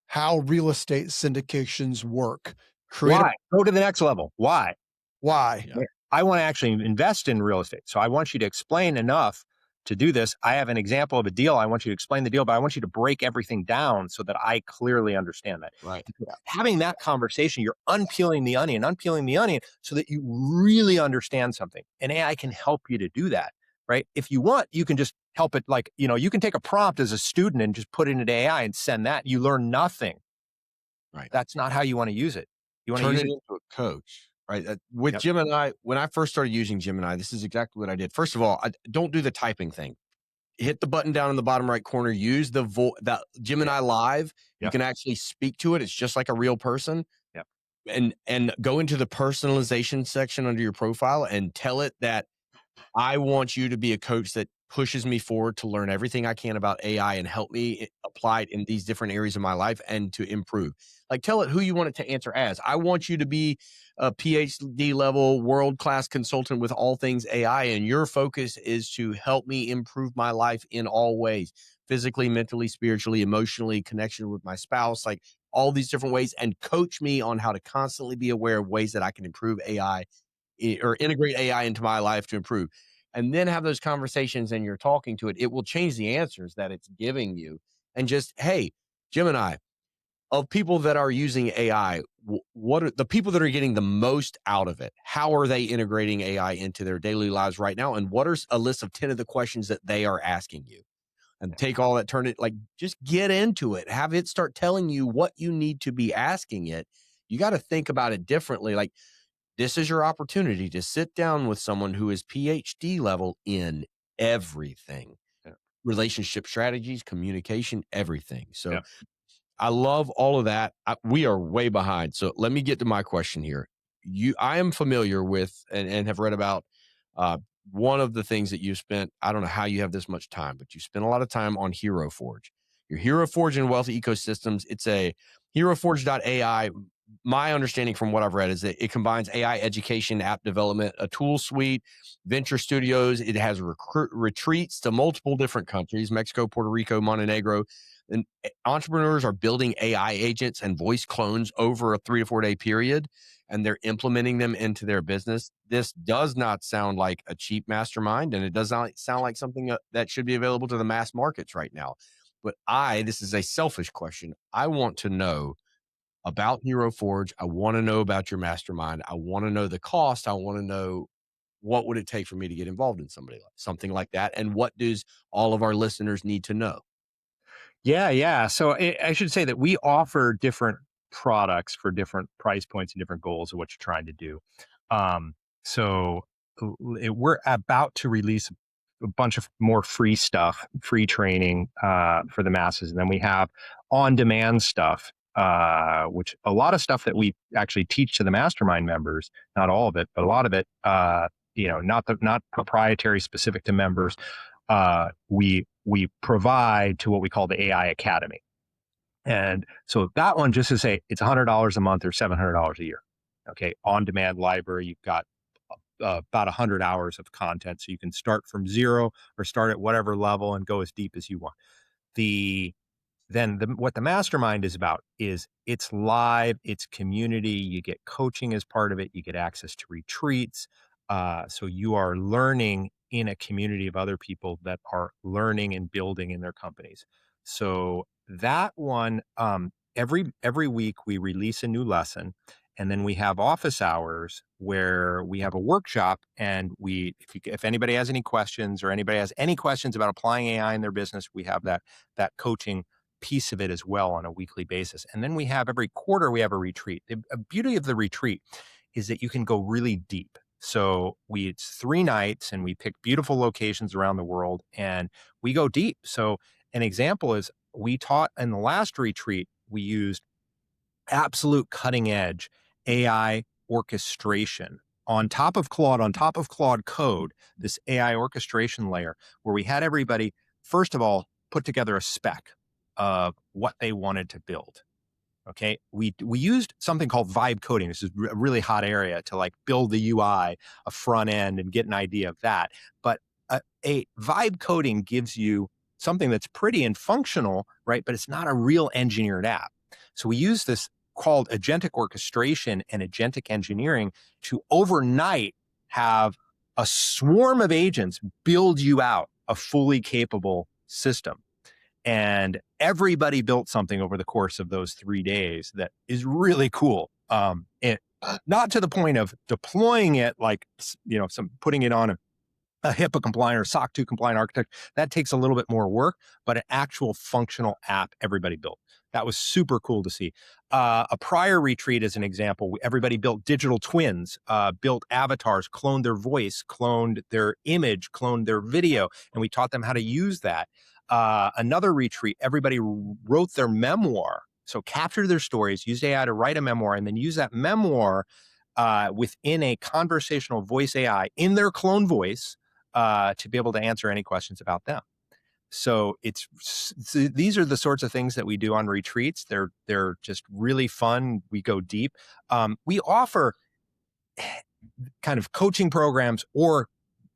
how real estate syndications work. Why? Go to the next level. Why? Why? Yeah. I want to actually invest in real estate. So I want you to explain enough to do this. I have an example of a deal. I want you to explain the deal, but I want you to break everything down so that I clearly understand that. Right. Having that conversation, you're unpeeling the onion so that you really understand something. And AI can help you to do that, right? If you want, you can just help it. Like, you can take a prompt as a student and just put it into AI and send that. You learn nothing. Right. That's not how you want to use it. You want to turn use it into a coach, right? With Gemini, when I first started using Gemini, this is exactly what I did. First of all, I don't do the typing thing. Hit the button down in the bottom right corner. Use that Gemini Live. You can actually speak to it. It's just like a real person. And go into the personalization section under your profile and tell it that I want you to be a coach that pushes me forward to learn everything I can about AI and help me apply it in these different areas of my life and to improve. Like, tell it who you want it to answer as. I want you to be a PhD level world-class consultant with all things AI, and your focus is to help me improve my life in all ways, physically, mentally, spiritually, emotionally, connection with my spouse, like all these different ways, and coach me on how to constantly be aware of ways that I can improve AI or integrate AI into my life to improve. And then have those conversations and you're talking to it, it will change the answers that it's giving you. And just, hey, Gemini, of people that are using AI, what are the people that are getting the most out of it? How are they integrating AI into their daily lives right now? And what are a list of 10 of the questions that they are asking you? And take all that, turn it, like, just get into it. Have it start telling you what you need to be asking it. You got to think about it differently. Like, this is your opportunity to sit down with someone who is PhD level in everything, relationship strategies, communication, everything. So I love all of that. We are way behind. So let me get to my question here. I am familiar with and have read about one of the things that you spent, I don't know how you have this much time, but you spent a lot of time on HeroForge. Your HeroForge and wealth ecosystems. It's a HeroForge.ai my understanding from what I've read is that it combines AI education, app development, a tool suite, venture studios. It has retreats to multiple different countries, Mexico, Puerto Rico, Montenegro. And entrepreneurs are building AI agents and voice clones over a 3 to 4 day period, and they're implementing them into their business. This does not sound like a cheap mastermind, and it does not sound like something that should be available to the mass markets right now. But this is a selfish question. I want to know about Hero Forge. I want to know about your mastermind. I want to know the cost. I want to know what would it take for me to get involved in something like that, and what does all of our listeners need to know? Yeah. So I should say that we offer different products for different price points and different goals of what you're trying to do. Um, so we're about to release a bunch of more free stuff, free training for the masses, and then we have on-demand stuff, which a lot of stuff that we actually teach to the mastermind members. Not all of it, but a lot of it. Not proprietary, specific to members. We provide to what we call the AI Academy. And so that one, just to say, it's $100 a month or $700 a year. Okay, on-demand library. You've got about 100 hours of content, so you can start from zero or start at whatever level and go as deep as you want. What the mastermind is about is it's live, it's community. You get coaching as part of it. You get access to retreats. So you are learning in a community of other people that are learning and building in their companies. So that one, every week we release a new lesson, and then we have office hours where we have a workshop. And if anybody has any questions, or anybody has any questions about applying AI in their business, we have that coaching piece of it as well on a weekly basis. And then we have every quarter, we have a retreat. The beauty of the retreat is that you can go really deep. So it's 3 nights, and we pick beautiful locations around the world, and we go deep. So an example is we taught in the last retreat, we used absolute cutting edge AI orchestration on top of Claude code, this AI orchestration layer, where we had everybody, first of all, put together a spec of what they wanted to build. Okay, we used something called vibe coding. This is a really hot area to like build the UI, a front end, and get an idea of that. But a vibe coding gives you something that's pretty and functional, right? But it's not a real engineered app. So we use this called agentic orchestration and agentic engineering to overnight have a swarm of agents build you out a fully capable system. And everybody built something over the course of those 3 days that is really cool. Not to the point of deploying it, like, putting it on a HIPAA compliant or SOC 2 compliant architecture. That takes a little bit more work, but an actual functional app everybody built. That was super cool to see. A prior retreat, as an example, everybody built digital twins, built avatars, cloned their voice, cloned their image, cloned their video, and we taught them how to use that. Another retreat, everybody wrote their memoir. So captured their stories, used AI to write a memoir, and then use that memoir within a conversational voice AI in their clone voice to be able to answer any questions about them. So these are the sorts of things that we do on retreats. They're just really fun. We go deep. We offer kind of coaching programs or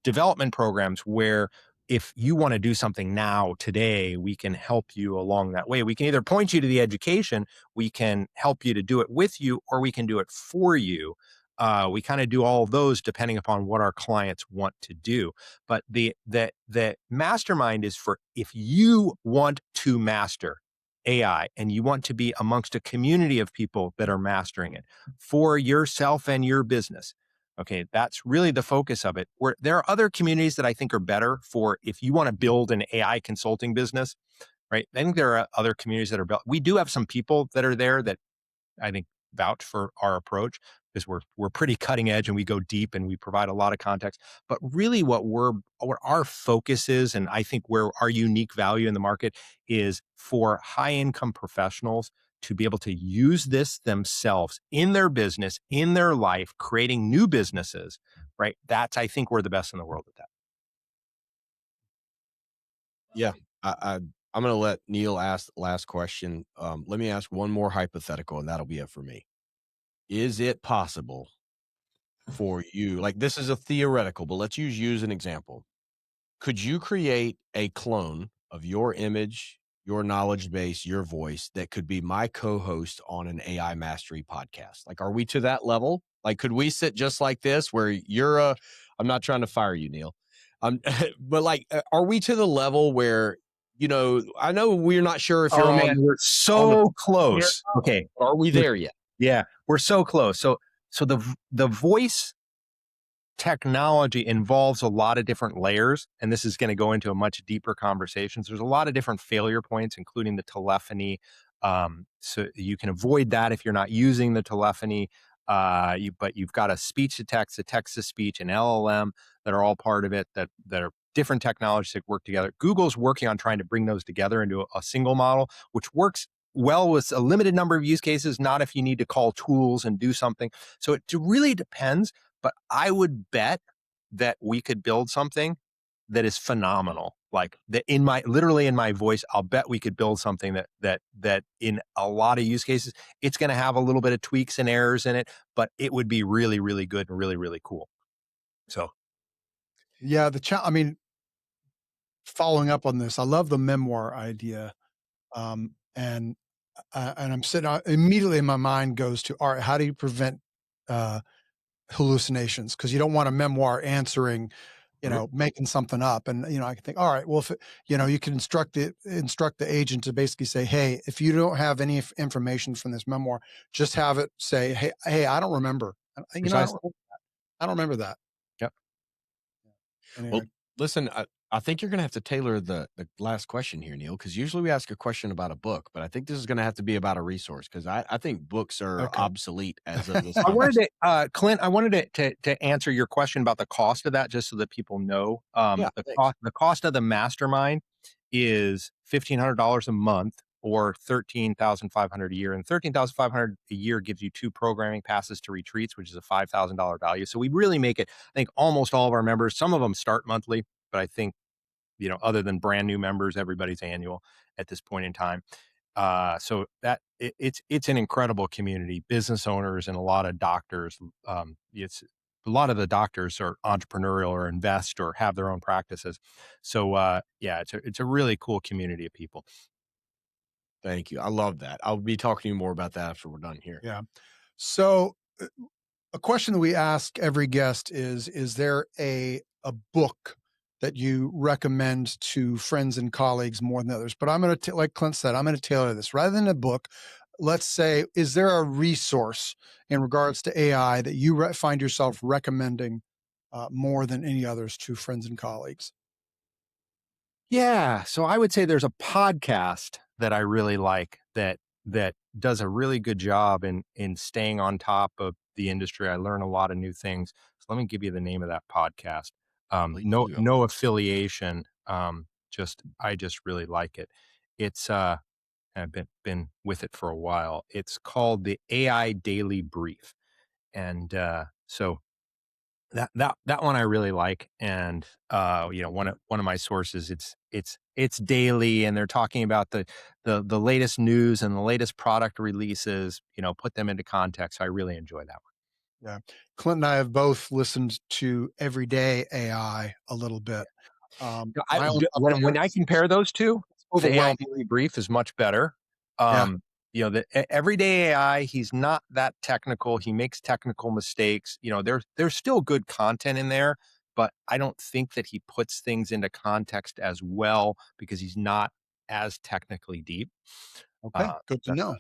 development programs where if you want to do something now, today, we can help you along that way. We can either point you to the education, we can help you to do it with you, or we can do it for you. We kind of do all of those depending upon what our clients want to do. But the mastermind is for if you want to master AI and you want to be amongst a community of people that are mastering it for yourself and your business. Okay, that's really the focus of it. Where there are other communities that I think are better for if you want to build an AI consulting business, right? I think there are other communities that are built. We do have some people that are there that I think vouch for our approach, because we're pretty cutting edge and we go deep and we provide a lot of context. But really what our focus is, and I think where our unique value in the market is for high income professionals to be able to use this themselves in their business, in their life, creating new businesses, right? That's, I think we're the best in the world at that. Yeah. I'm going to let Neil ask the last question. Let me ask one more hypothetical, and that'll be it for me. is it possible for you, like this is a theoretical, but let's use you as an example. Could you create a clone of your image, your knowledge base, your voice that could be my co-host on an AI mastery podcast? Like, are we to that level? Like, could we sit just like this where I'm not trying to fire you, Neil. But like, are we to the level where, I know we're not sure if you're Oh on man, we're on the so close. Okay, are we there yet? yeah, we're so close. So the voice technology involves a lot of different layers, and this is going to go into a much deeper conversation. So there's a lot of different failure points, including the telephony. So you can avoid that if you're not using the telephony. But you've got a speech to text, a text to speech, an LLM that are all part of it. That are different technologies that work together. Google's working on trying to bring those together into a single model, which works well with a limited number of use cases. Not if you need to call tools and do something. So it really depends. But I would bet that we could build something that is phenomenal. Like that literally in my voice, I'll bet we could build something that in a lot of use cases, it's going to have a little bit of tweaks and errors in it, but it would be really, really good and really, really cool. So Yeah, I mean, following up on this, I love the memoir idea. And I'm sitting immediately in my mind goes to, all right, how do you prevent hallucinations? Because you don't want a memoir answering, making something up. And I can think, all right, well, if you can instruct the agent to basically say, hey, if you don't have any information from this memoir, just have it say, hey, I don't remember. I don't remember that. Yep. Anyway. Well, listen, I think you're going to have to tailor the last question here, Neil, because usually we ask a question about a book, but I think this is going to have to be about a resource because I think books are obsolete as of this. I wanted to, Clint, I wanted to answer your question about the cost of that, just so that people know. The cost of the Mastermind is $1,500 a month or $13,500 a year, and $13,500 a year gives you 2 programming passes to retreats, which is a $5,000 value. So we really make it. I think almost all of our members, some of them start monthly, but I think other than brand new members, everybody's annual at this point in time. So that it's an incredible community, business owners and a lot of doctors. It's a lot of the doctors are entrepreneurial or invest or have their own practices. So it's a really cool community of people. Thank you. I love that. I'll be talking to you more about that after we're done here. Yeah. So a question that we ask every guest is there a book that you recommend to friends and colleagues more than others? But I'm going to, like Clint said, I'm going to tailor this. Rather than a book, let's say, is there a resource in regards to AI that you find yourself recommending more than any others to friends and colleagues? Yeah. So I would say there's a podcast that I really like that does a really good job in staying on top of the industry. I learn a lot of new things. So let me give you the name of that podcast. No affiliation. I just really like it. It's I've been with it for a while. It's called the AI Daily Brief. And so that one I really like, and one of my sources, it's daily, and they're talking about the latest news and the latest product releases. Put them into context. So I really enjoy that one. Yeah, Clint and I have both listened to Everyday AI a little bit. When I compare those two, the AI Daily Brief is much better. The Everyday AI, he's not that technical. He makes technical mistakes. There's still good content in there, but I don't think that he puts things into context as well because he's not as technically deep. Okay, good to know.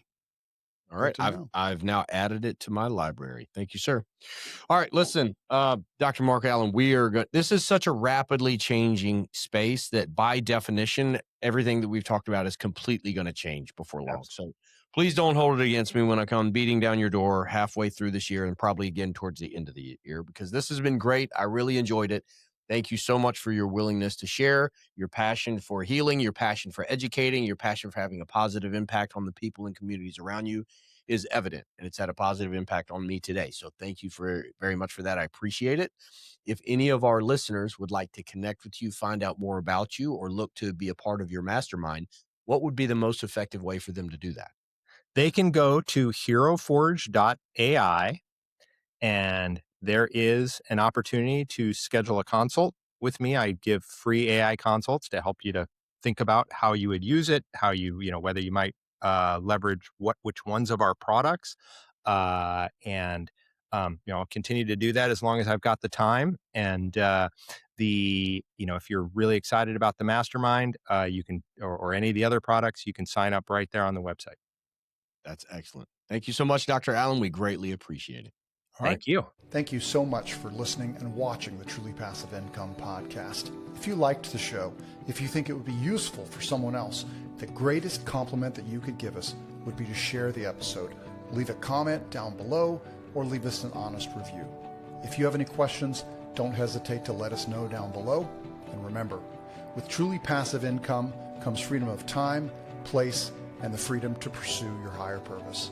All right. I've now added it to my library. Thank you, sir. All right. Listen, Dr. Mark Allen, this is such a rapidly changing space that by definition, everything that we've talked about is completely going to change before long. So please don't hold it against me when I come beating down your door halfway through this year and probably again towards the end of the year, because this has been great. I really enjoyed it. Thank you so much for your willingness to share your passion for healing, your passion for educating, your passion for having a positive impact on the people and communities around you is evident, and it's had a positive impact on me today. So thank you very much for that. I appreciate it. If any of our listeners would like to connect with you, find out more about you, or look to be a part of your mastermind, what would be the most effective way for them to do that? They can go to HeroForge.ai, and there is an opportunity to schedule a consult with me. I give free AI consults to help you to think about how you would use it, how whether you might leverage which ones of our products, and I'll continue to do that as long as I've got the time. And if you're really excited about the Mastermind, you can, or any of the other products, you can sign up right there on the website. That's excellent. Thank you so much, Dr. Allen. We greatly appreciate it. Thank you. Thank you so much for listening and watching the Truly Passive Income podcast. If you liked the show, if you think it would be useful for someone else, the greatest compliment that you could give us would be to share the episode. Leave a comment down below or leave us an honest review. If you have any questions, don't hesitate to let us know down below. And remember, with truly passive income comes freedom of time, place, and the freedom to pursue your higher purpose.